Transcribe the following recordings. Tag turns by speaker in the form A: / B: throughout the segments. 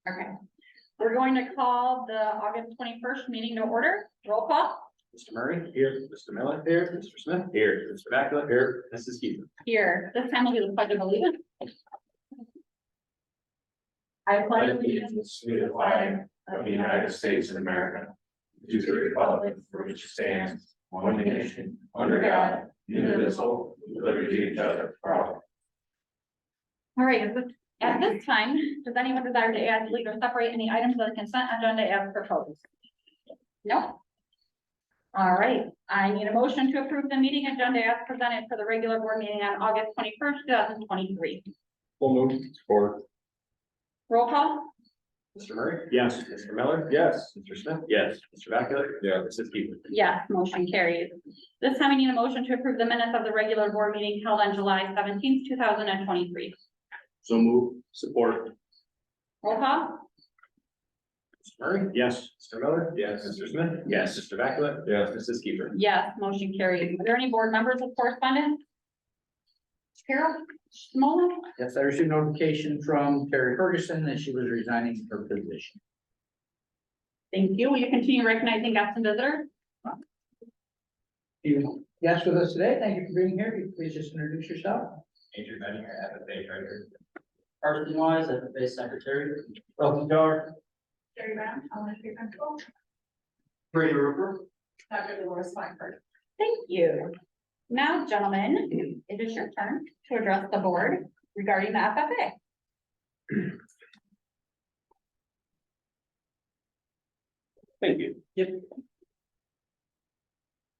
A: Okay, we're going to call the August 21st meeting to order. Roll call.
B: Mr. Murray? Here. Mr. Miller? Here. Mr. Smith? Here. Mr. Bacula? Here. Mrs. Keefer?
A: Here, this time we'll do the pledge of allegiance. I pledge allegiance
C: to the flag of the United States of America, to the republic for which it stands, one nation, under God, indivisible, with liberty and justice for all.
A: All right, at this time, does anyone desire to add, delete, or separate any items of the consent agenda as proposed? No? All right, I need a motion to approve the meeting agenda as presented for the regular board meeting on August 21st, 2023.
B: Full move. Support.
A: Roll call.
B: Mr. Murray? Yes. Mr. Miller? Yes. Mr. Smith? Yes. Mr. Bacula? Yeah. Mrs. Keefer?
A: Yes, motion carries. This time we need a motion to approve the minutes of the regular board meeting held on July 17th, 2023.
B: So move. Support.
A: Roll call.
B: Mr. Murray? Yes. Mr. Miller? Yes. Mr. Smith? Yes. Mr. Bacula? Yes. Mrs. Keefer?
A: Yes, motion carries. Are there any board members with correspondence? Carol Smola?
D: Yes, I received notification from Terry Ferguson that she was resigning her position.
A: Thank you. Will you continue recognizing guests and visitors?
D: You guests with us today, thank you for being here. Can you please just introduce yourself?
B: Andrew Benninger, FFA Treasurer.
D: Carson Wise, FFA Secretary. Welcome, Dar.
A: Jerry Brown, elementary principal.
D: Brady Rupert.
A: Dr. Dolores Weinberg. Thank you. Now, gentlemen, it is your turn to address the board regarding the FFA.
B: Thank you.
D: Yep.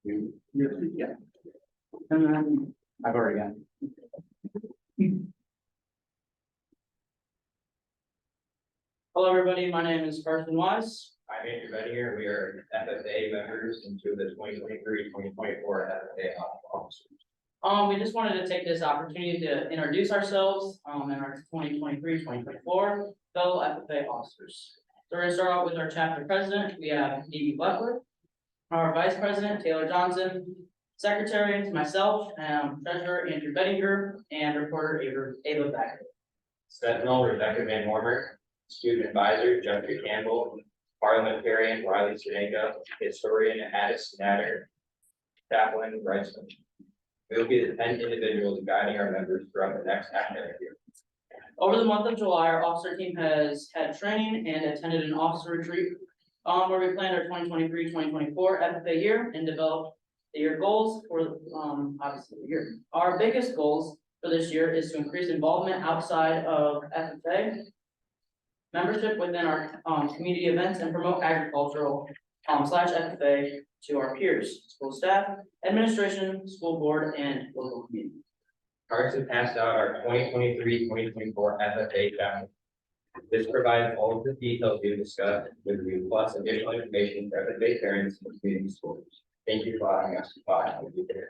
D: Yeah. And then I've already got it.
E: Hello, everybody. My name is Carson Wise.
B: I'm Andrew Benninger. We are FFA members into the 2023-2024 FFA officers.
E: We just wanted to take this opportunity to introduce ourselves, and our 2023-2024 fellow FFA officers. So we're gonna start out with our chapter president. We have Dee Butler, our vice president, Taylor Johnson, secretary, myself, treasurer, Andrew Bettinger, and reporter, Ava Becker.
B: Sentinel, Rebecca Van Wormer. Student advisor, Jeffrey Campbell. Parliamentarian, Riley Seneca. Historian, Addis Natter. Chaplain, Bryson. We will be the 10 individuals guiding our members throughout the next academic year.
E: Over the month of July, our officer team has had training and attended an officer retreat, where we planned our 2023-2024 FFA year and developed the year goals for, obviously the year. Our biggest goals for this year is to increase involvement outside of FFA, membership within our community events, and promote agricultural / FFA to our peers, school staff, administration, school board, and local community.
B: Carson passed out our 2023-2024 FFA chapter. This provides all of the details we discussed with you, plus additional information for FFA parents and community schools. Thank you for allowing us to talk with you today.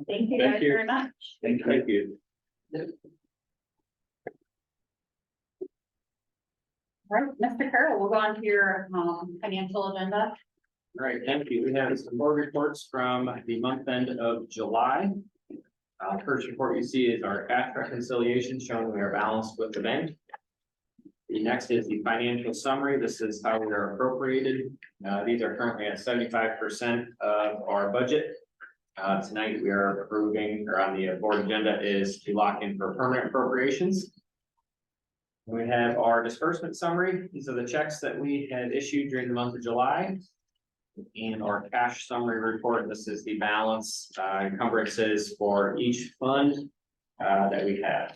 A: Thank you guys very much.
B: Thank you.
A: All right, Mr. Carroll, we'll go on to your financial agenda.
B: All right, thank you. We have some board reports from the month end of July. First report you see is our cash reconciliation showing we are balanced with the bank. The next is the financial summary. This is how we are appropriated. These are currently at 75% of our budget. Tonight we are approving, or on the board agenda is to lock in for permanent appropriations. We have our disbursement summary. These are the checks that we had issued during the month of July. And our cash summary report, this is the balance encumbrances for each fund that we have.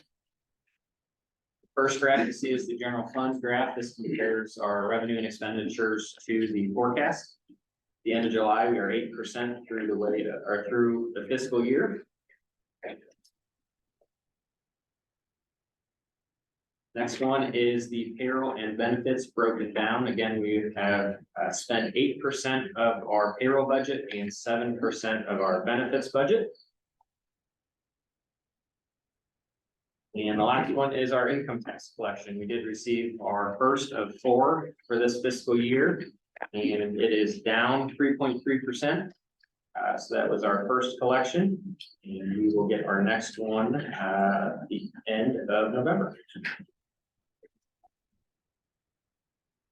B: First graph you see is the general fund graph. This compares our revenue and expenditures to the forecast. At the end of July, we are 8% through the way or through the fiscal year. Next one is the payroll and benefits broken down. Again, we have spent 8% of our payroll budget and 7% of our benefits budget. And the last one is our income tax collection. We did receive our first of 4 for this fiscal year, and it is down 3.3%. So that was our first collection, and we will get our next one at the end of November.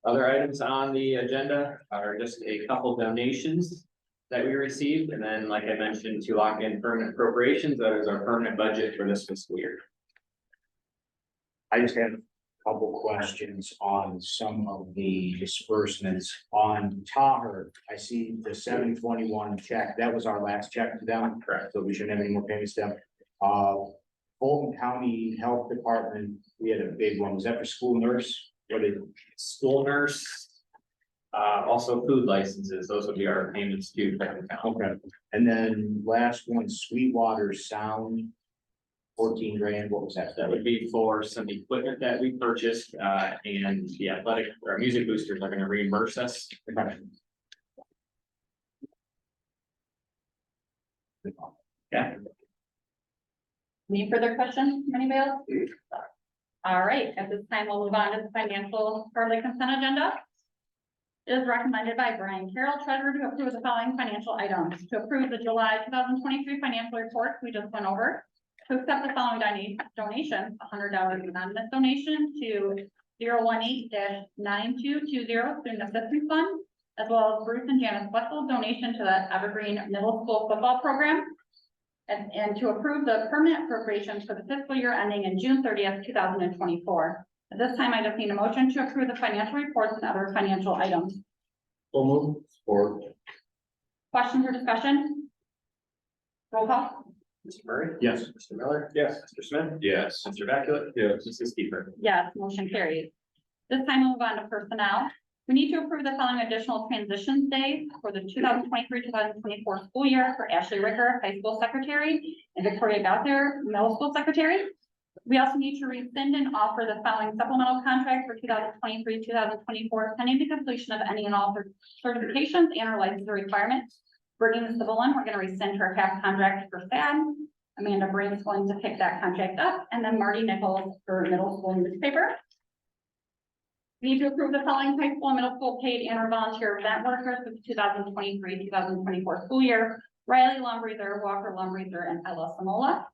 B: Other items on the agenda are just a couple donations that we received, and then, like I mentioned, to lock in permanent appropriations, that is our permanent budget for this fiscal year.
D: I just have a couple questions on some of the disbursements on Tahoe. I see the 721 check, that was our last check to them.
B: Correct.
D: So we shouldn't have any more payments to them. Fulton County Health Department, we had a big one, was that for school nurse?
B: What is school nurse? Also food licenses, those would be our payments to the county.
D: Okay, and then last one, Sweetwater Sound, 14 grand, what was that?
B: That would be for some equipment that we purchased, and the athletic, or music boosters are gonna reimburse us.
D: Okay.
B: Yeah.
A: Any further questions from anybody else? All right, at this time, we'll move on to the financial part of the consent agenda. It is recommended by Brian Carroll, treasurer, to approve the following financial items. To approve the July 2023 financial report we just went over. To accept the following donation, $100 anonymous donation to 018-9220 Student Assistance Fund, as well as Bruce and Janice Wetzel donation to the Evergreen Middle School Football Program. And to approve the permanent appropriations for the fiscal year ending in June 30th, 2024. At this time, I just need a motion to approve the financial reports and other financial items.
D: So move. Or.
A: Questions or discussion? Roll call.
B: Mr. Murray?
D: Yes.
B: Mr. Miller?
C: Yes.
B: Mr. Smith?
C: Yes.
B: Mr. Vaculip?
C: Yes.
B: Mrs. Keeper?
A: Yes, motion carries. This time we'll move on to personnel. We need to approve the following additional transition days for the 2023-2024 school year for Ashley Ricker, high school secretary, and Victoria Gauthier, middle school secretary. We also need to rescind and offer the following supplemental contract for 2023-2024, pending the completion of any and all certifications and or licensure requirements. Brittany the civil one, we're going to rescind her half contract for SAD. Amanda Brain's going to pick that contract up, and then Marty Nichols for middle school newspaper. We need to approve the following high school and middle school paid and or volunteer event workers for the 2023-2024 school year. Riley Lumbreather, Walker Lumbreather, and Ella Samola.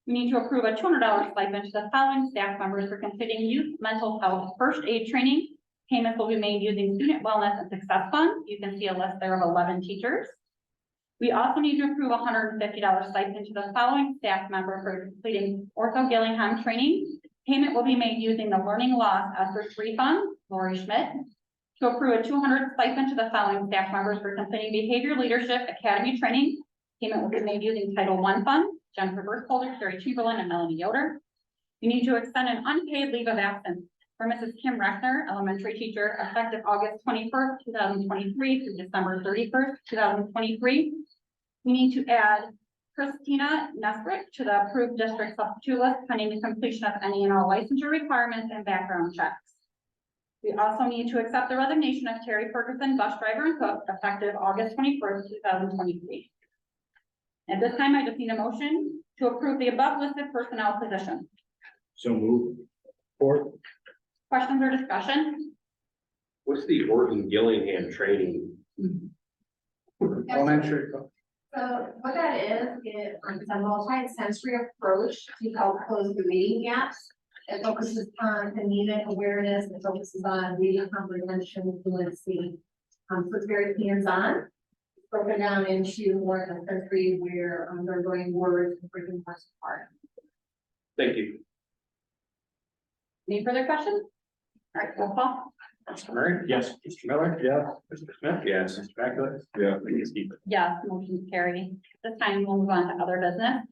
A: We need to approve a $200 stipend to the following staff members for completing youth mental health first aid training. Payments will be made using Student Wellness and Success Fund. You can see a list there of 11 teachers. We also need to approve a $150 stipend to the following staff member for completing Ortho Gillingham training. Payment will be made using the Learning Loss ESSER 3 Fund, Lori Schmidt. To approve a $200 stipend to the following staff members for completing Behavior Leadership Academy training. Payment will be made using Title I Fund, Jennifer Burkholder, Carrie Chamberlain, and Melanie Yoder. You need to extend an unpaid leave of absence for Mrs. Kim Reckner, elementary teacher, effective August 21st, 2023 through December 31st, 2023. We need to add Christina Nesrick to the approved district substitute list pending the completion of any and all licensure requirements and background checks. We also need to accept the resignation of Terry Ferguson, bus driver and cook, effective August 21st, 2023. At this time, I just need a motion to approve the above listed personnel positions.
D: So move. Or.
A: Questions or discussion?
C: What's the Orton Gillingham training?
D: Elementary.
F: So what that is it's a multi-sensory approach to help close the reading gaps. It focuses on phonemic awareness, it focuses on reading comprehension, fluency. So it's very hands-on. It's broken down into more of a sensory where they're learning words and breaking parts apart.
C: Thank you.
A: Any further questions? All right, roll call.
B: Mr. Murray?
D: Yes.
B: Mr. Miller?
C: Yeah.
B: Mr. Smith?
C: Yes.
B: Mr. Vaculip?
C: Yeah.
B: Mrs. Keeper?
A: Yes, motion carried. This time we'll move on to other business.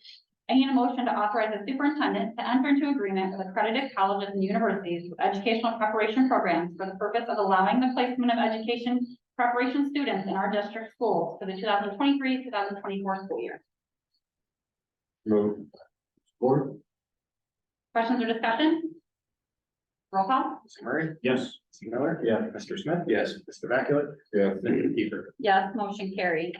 A: I need a motion to authorize the superintendent to enter into agreement with accredited colleges and universities with educational preparation programs for the purpose of allowing the placement of education preparation students in our district schools for the 2023-2024 school year.
C: Move. Or.
A: Questions or discussion? Roll call.
B: Mr. Murray?
D: Yes.
B: Mr. Miller?
C: Yeah.
B: Mr. Smith?
C: Yes.
B: Mr. Vaculip?
C: Yeah.
B: Mrs. Keeper?
A: Yes, motion carried.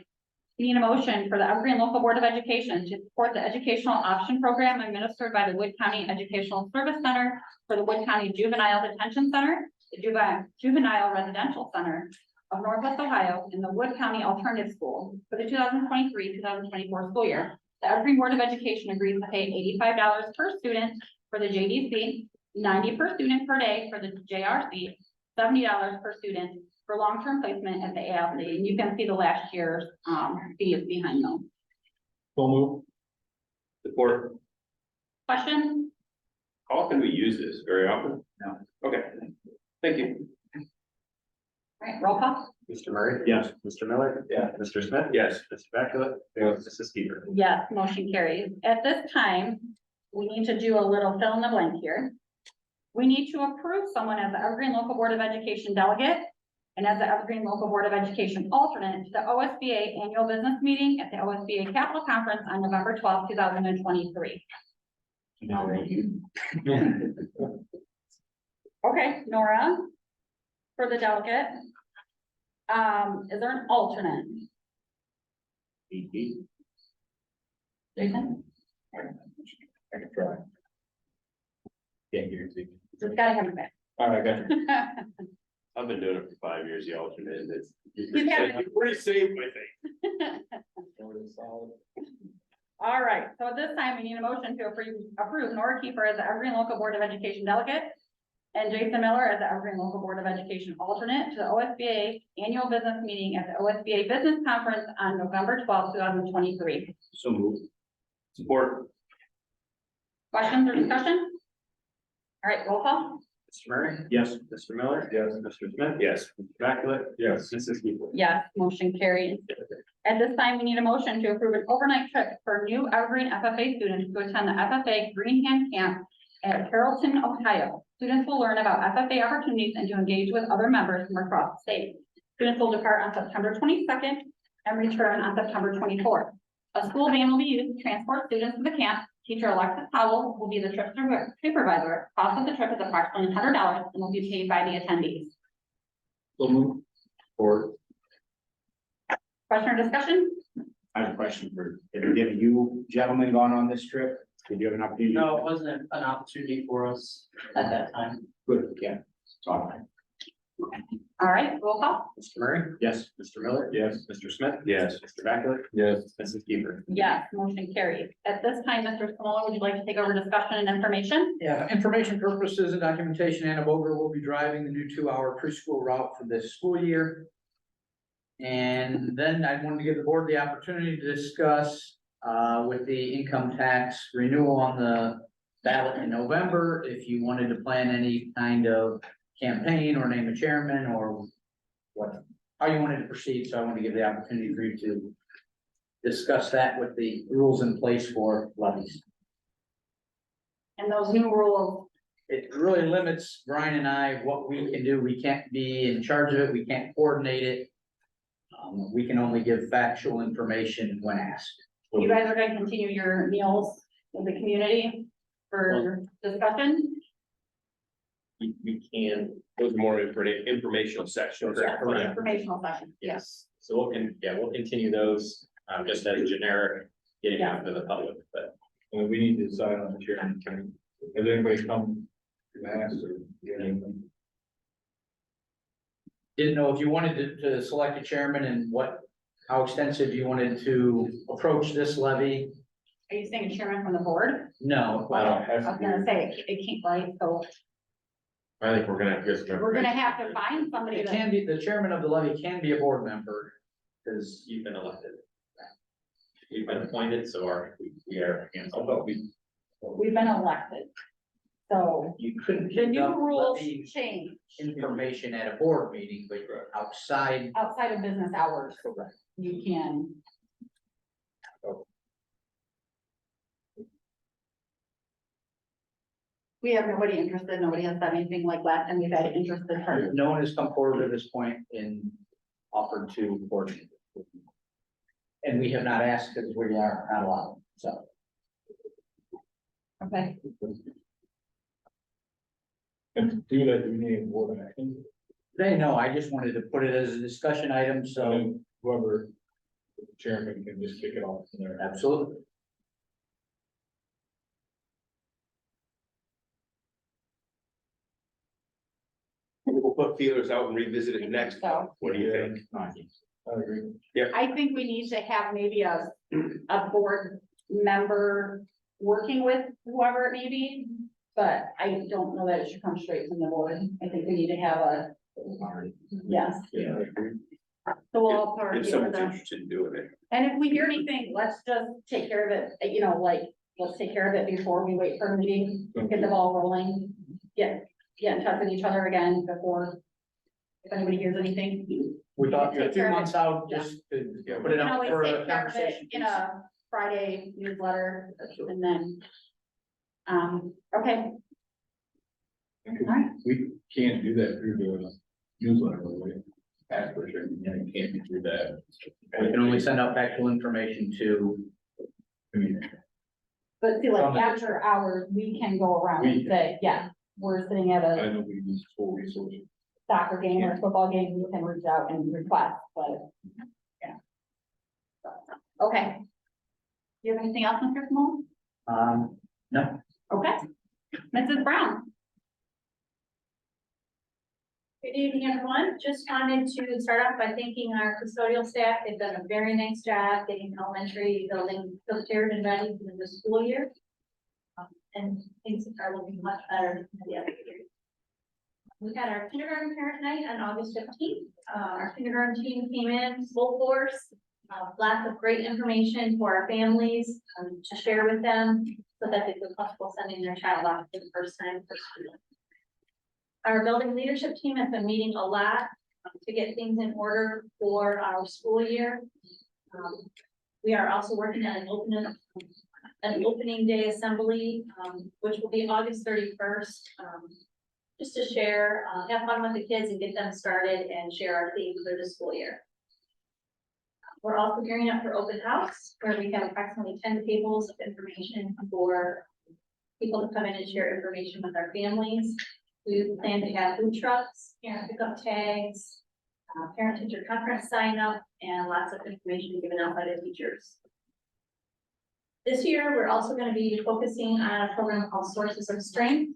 A: We need a motion for the Evergreen Local Board of Education to support the educational option program administered by the Wood County Educational Service Center for the Wood County Juvenile Detention Center, the Juvenile Residential Center of Northwest Ohio, and the Wood County Alternative School for the 2023-2024 school year. The Evergreen Board of Education agrees to pay $85 per student for the JDC, $90 per student per day for the JRC, $70 per student for long-term placement at the ALC, and you can see the last year's, fees behind them.
C: So move.
B: Support.
A: Question?
C: How often do we use this? Very often?
D: No.
C: Okay, thank you.
A: All right, roll call?
B: Mr. Murray?
D: Yes.
B: Mr. Miller? Yeah. Mr. Smith?
C: Yes.
B: Mr. Backlitt? Yes. Mrs. Keeper?
A: Yes, motion carries. At this time, we need to do a little fill in the blank here. We need to approve someone as the Evergreen Local Board of Education delegate and as the Evergreen Local Board of Education alternate to the OSBA Annual Business Meeting at the OSBA Capitol Conference on November 12th, 2023. Okay, Nora, for the delegate. Is there an alternate? Jason?
C: I can try. Can't guarantee.
A: Just gotta have it back.
C: All right, I got you. I've been doing it for 5 years, the alternate, and it's
A: You got it.
C: pretty safe, I think.
A: All right, so at this time, we need a motion to approve Nora Kiefer as the Evergreen Local Board of Education delegate and Jason Miller as the Evergreen Local Board of Education alternate to the OSBA Annual Business Meeting at the OSBA Business Conference on November 12th, 2023.
C: So move. Support.
A: Questions or discussion? All right, roll call?
B: Mr. Murray?
D: Yes.
B: Mr. Miller?
C: Yes.
B: Mr. Smith?
C: Yes.
B: Mr. Backlitt?
C: Yes.
B: Mrs. Keeper?
A: Yes, motion carries. At this time, we need a motion to approve an overnight trip for new Evergreen FFA students to attend the FFA Greenhand Camp at Carrollton, Ohio. Students will learn about FFA opportunities and to engage with other members from across the state. Students will depart on September 22nd and return on September 24th. A school van will be used to transport students to the camp. Teacher Alexis Powell will be the trip supervisor. Cost of the trip is approximately $100 and will be paid by the attendees.
C: So move. Support.
A: Question or discussion?
D: I have a question for, have you gentlemen gone on this trip? Did you have an opportunity?
E: No, it wasn't an opportunity for us at that time.
D: Good, yeah. It's all right.
A: All right, roll call?
B: Mr. Murray?
D: Yes.
B: Mr. Miller?
C: Yes.
B: Mr. Smith?
C: Yes.
B: Mr. Backlitt?
C: Yes.
B: Mrs. Keeper?
A: Yes, motion carries. At this time, Mr. Simola, would you like to take over discussion and information?
G: Yeah, for information purposes and documentation, Anna Boger will be driving the new 2-hour preschool route for this school year. And then I wanted to give the board the opportunity to discuss with the income tax renewal on the ballot in November, if you wanted to plan any kind of campaign or name a chairman or how you wanted to proceed. So I want to give the opportunity for you to discuss that with the rules in place for levies.
A: And those new rules,
G: It really limits Brian and I what we can do. We can't be in charge of it. We can't coordinate it. We can only give factual information when asked.
A: you guys are going to continue your meals with the community for discussion?
C: We can, those are more informational sections.
A: Yeah, for the informational session.
B: Yes, so we'll continue those, just as a generic, getting out to the public, but.
C: And we need to decide on the chairman. Has anybody come to ask or get anything?
G: Didn't know if you wanted to select a chairman and how extensive you wanted to approach this levy.
A: Are you saying a chairman from the board?
G: No,
C: I don't
A: I
C: have
A: was
C: to.
A: gonna say, it can't, right, so
C: I think we're gonna have to get some.
A: we're gonna have to find somebody
G: it
A: that,
G: can be, the chairman of the levy can be a board member. Because
B: You've been elected. You've been appointed, so we are.
A: we've been elected. So
G: you couldn't.
A: the new
G: conduct
A: rules
G: levy
A: change
G: Information at a board meeting, but outside.
A: outside of business hours. You can. We have nobody interested, nobody has said anything like last time we've had an interested person.
G: No one has come forward at this point and offered to coordinate. And we have not asked because we are not allowed, so.
A: Okay,
C: And to do that, we need a board action.
G: They know, I just wanted to put it as a discussion item, so
C: And whoever the chairman can just kick it off from there.
G: absolutely.
C: We'll put feelers out and revisit it next.
A: So.
C: What do you think?
G: Fine.
C: I agree.
A: I think we need to have maybe a board member working with whoever it may be. But I don't know that it should come straight from the board. I think we need to have Yes,
C: Yeah.
A: so we'll all part
C: If
A: of
C: someone's
A: them.
C: interested in doing it.
A: And if we hear anything, let's just take care of it, like, let's take care of it before we wait for a meeting, get the ball rolling. Get in touch with each other again before, if anybody hears anything.
G: We thought you're
A: Take care
G: 2
A: of it.
G: months out, just to put
A: We
G: it
A: can
G: out
A: always
G: for a
A: take care of it
G: conversation.
A: in a Friday newsletter, and then, okay. Alright.
C: We can't do that through the newsletter, right? That's for sure, yeah, you can't do that.
G: We can only send out factual information to,
C: I mean,
A: But see, like,
G: Some-
A: after hours, we can go around and say, yeah, we're sitting at
C: I
A: a
C: know we use full resources.
A: soccer game or football game, you can reach out and request, but, yeah. Okay. Do you have anything else, Mr. Small?
G: no,
A: Okay. Mrs. Brown?
H: Good evening, everyone. Just wanted to start off by thanking our custodial staff. They've done a very nice job getting elementary building prepared and ready for the school year. And things are looking much better than the other year. We had our kindergarten parent night on August 15th. Our kindergarten team came in full force. Lots of great information for our families to share with them so that they feel comfortable sending their child off for the first time for school. Our building leadership team has been meeting a lot to get things in order for our school year. We are also working on an opening day assembly, which will be August 31st. Just to share, have fun with the kids and get them started and share our theme for the school year. We're also gearing up for open house, where we have approximately 10 tables of information for people to come in and share information with our families. We plan to have food trucks, parent pickup tags, parent teacher conference sign up, and lots of information given out by the teachers. This year, we're also going to be focusing on a program called Sources of Strength.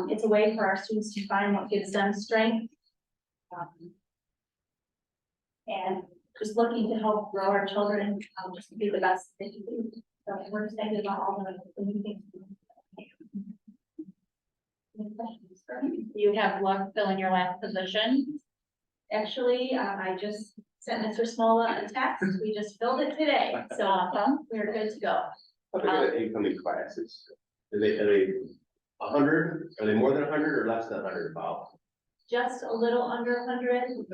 H: It's a way for our students to find what gives them strength. And just looking to help grow our children, just to be the best they can do. So we're excited about all the new things.
A: You have luck filling your last position.
H: Actually, I just sent Mr. Smolla a text. We just filled it today, so we're good to go.
C: How big are the incoming classes? Are they 100? Are they more than 100 or less than 100, Bob?
H: Just a little under 100,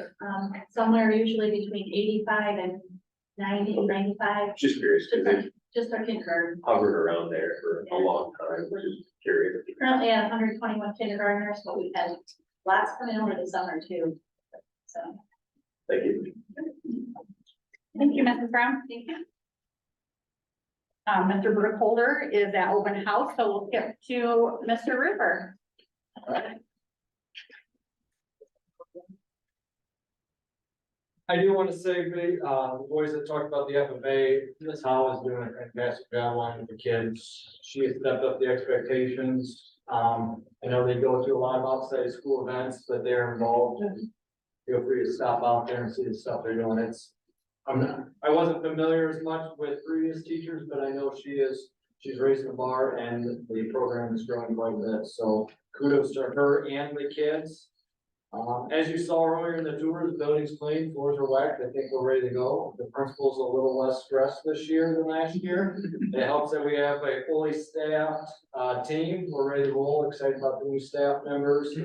H: somewhere usually between 85 and 90, 95.
C: Just curious, because they've
H: Just our kindergarten.
C: hovered around there for a long time, which is curious.
H: Currently at 121 kindergartners, but we've had lots coming over the summer too. So,
C: Thank you.
A: Thank you, Mrs. Brown. Thank you. Mr. Burkholder is at open house, so we'll skip to Mr. Rupert.
I: I do want to say, the boys that talked about the FFA, Ms. Howe is doing a fantastic job lining the kids. She has stepped up the expectations. I know they go through a lot of outside school events, but they're involved, and feel free to stop out there and see the stuff they're doing. I wasn't familiar as much with previous teachers, but I know she's raising the bar and the program is growing quite a bit. So kudos to her and the kids. As you saw earlier in the tour, the building's clean, floors are whacked. I think we're ready to go. The principal's a little less stressed this year than last year. It helps that we have a fully staffed, team. We're ready to roll, excited about the new staff members.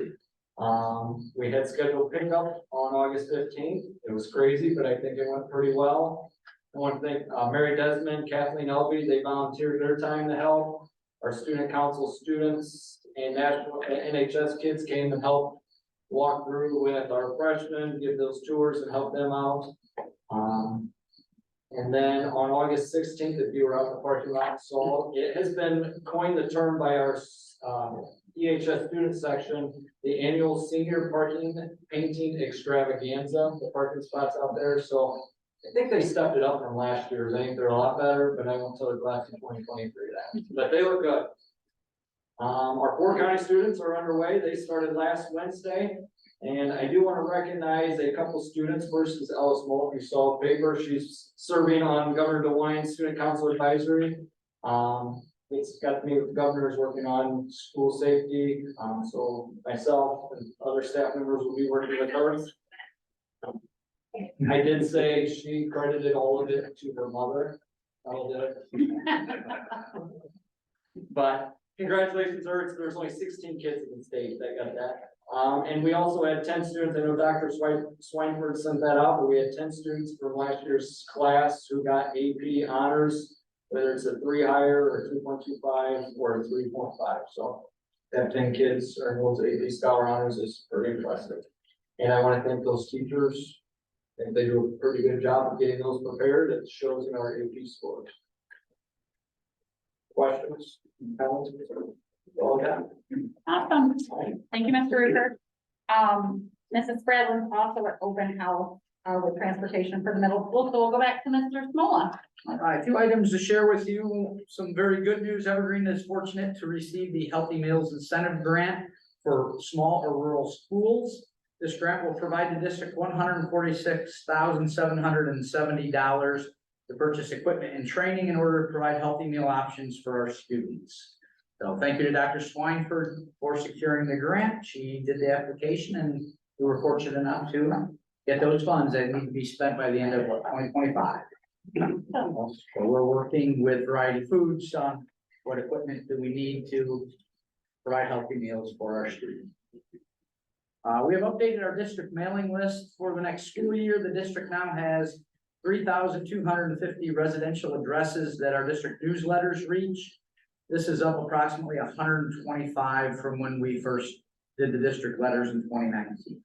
I: We had scheduled pickup on August 15th. It was crazy, but I think it went pretty well. I want to thank, Mary Desmond, Kathleen Elby, they volunteered their time to help. Our student council students and national NHS kids came and helped walk through with our freshmen, give those tours and help them out. And then on August 16th, if you were out in the parking lot, so it has been coined the term by our EHS student section, the annual senior parking painting extravaganza, the parking spots out there. So I think they stepped it up from last year's. I think they're a lot better, but I won't tell the class in 2023 that, but they look good. Our 4 county students are underway. They started last Wednesday. And I do want to recognize a couple students versus Ellis Moult. You saw the paper. She's serving on Governor DeWine's Student Council Advisory. It's got to meet with governors working on school safety, so myself and other staff members will be working with her. I did say she credited all of it to her mother. All of it. But congratulations, Ertz, there's only 16 kids in the state that got that. And we also had 10 students, I know Dr. Swineford sent that out, but we had 10 students from last year's class who got AP honors, whether it's a 3 higher or 2.25 or a 3.5, so to have 10 kids earn those AP scholar honors is pretty impressive. And I want to thank those teachers. I think they do a pretty good job of getting those prepared. It shows in our AP scores. Questions? Comments? All got.
A: Awesome. Thank you, Mr. Rupert. Mrs. Spradlin's also at open house, with transportation for the middle school, so we'll go back to Mr. Smola.
G: All right, 2 items to share with you. Some very good news. Evergreen is fortunate to receive the Healthy Meals Incentive Grant for small or rural schools. This grant will provide the district $146,770 to purchase equipment and training in order to provide healthy meal options for our students. So thank you to Dr. Swineford for securing the grant. She did the application and we were fortunate enough to get those funds that need to be spent by the end of 2025. So we're working with Variety Foods on what equipment do we need to provide healthy meals for our students. We have updated our district mailing list for the next school year. The district now has 3,250 residential addresses that our district newsletters reach. This is up approximately 125 from when we first did the district letters in 2019.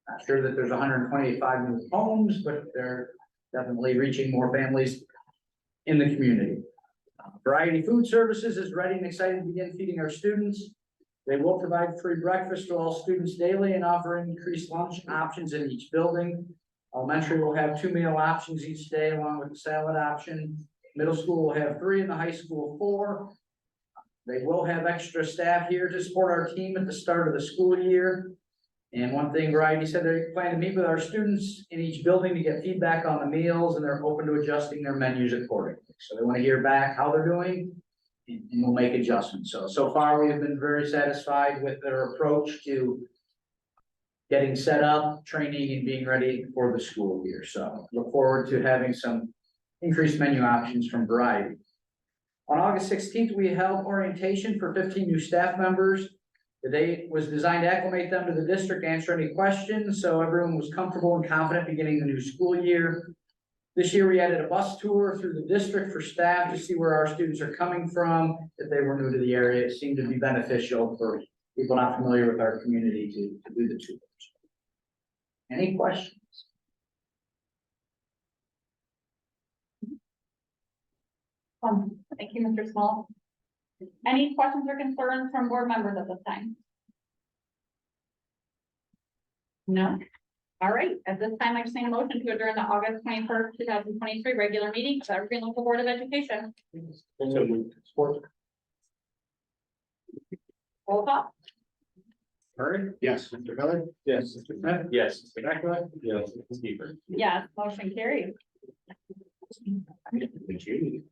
G: Not sure that there's 125 new homes, but they're definitely reaching more families in the community. Variety Food Services is ready and excited to begin feeding our students. They will provide free breakfast to all students daily and offer increased lunch options in each building. Elementary will have 2 meal options each day along with the salad option. Middle school will have 3 and the high school 4. They will have extra staff here to support our team at the start of the school year. And one thing Variety said, they plan to meet with our students in each building to get feedback on the meals, and they're open to adjusting their menus accordingly. So they want to hear back how they're doing, and we'll make adjustments. So far, we have been very satisfied with their approach to getting set up, training, and being ready for the school year. So look forward to having some increased menu options from Variety. On August 16th, we held orientation for 15 new staff members. The day was designed to acclimate them to the district, answer any questions, so everyone was comfortable and confident beginning the new school year. This year, we added a bus tour through the district for staff to see where our students are coming from. If they were new to the area, it seemed to be beneficial for people not familiar with our community to do the tours. Any questions?
A: Thank you, Mr. Small. Any questions or concerns from board members at this time? No? All right, at this time, I just need a motion to adjourn the August 21st, 2023 regular meeting of the Evergreen Local Board of Education. Roll call.
B: Murray?
D: Yes, Mr. Miller?
B: Yes. Mr. Smith? Yes. Mr. Beckler? Yes. Mr. Keeper?
A: Yes, motion carries.
D: Thank you.